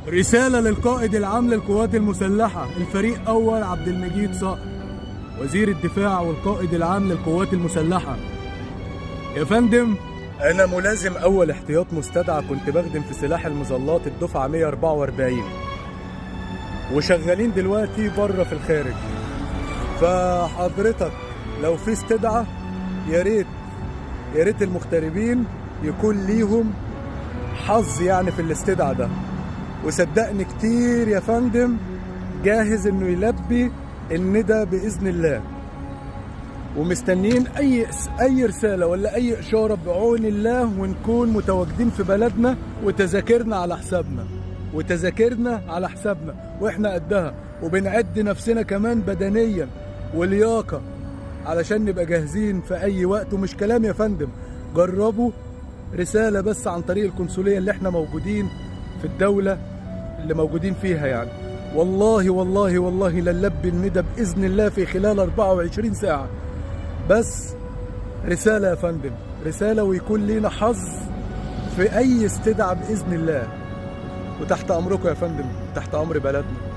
رسالة للقائد العام للقوات المسلحة الفريق أول عبد المجيد صقر، وزير الدفاع والقائد العام للقوات المسلحة. يا فندم، أنا ملازم أول احتياط مستدعى، كنت بخدم في سلاح المظلات الدفعة 144، وشغالين دلوقتي بره في الخارج. فحضرتك لو في استدعاء يا ريت المغتربين يكون ليهم حظ يعني في الاستدعاء ده، وصدقني كتير يا فندم جاهز انه يلبي الندى باذن الله، ومستنيين اي رساله ولا اي اشاره بعون الله، ونكون متواجدين في بلدنا وتذاكرنا على حسابنا واحنا قدها، وبنعد نفسنا كمان بدنيا ولياقه علشان نبقى جاهزين في اي وقت. ومش كلام يا فندم، جربوا رساله بس عن طريق القنصليه اللي احنا موجودين في الدوله اللي موجودين فيها يعني. والله والله والله لنلبي الندى باذن الله في خلال 24 ساعه. بس رساله يا فندم، رساله، ويكون لينا حظ في اي استدعاء باذن الله. وتحت امركم يا فندم، تحت امر بلدنا.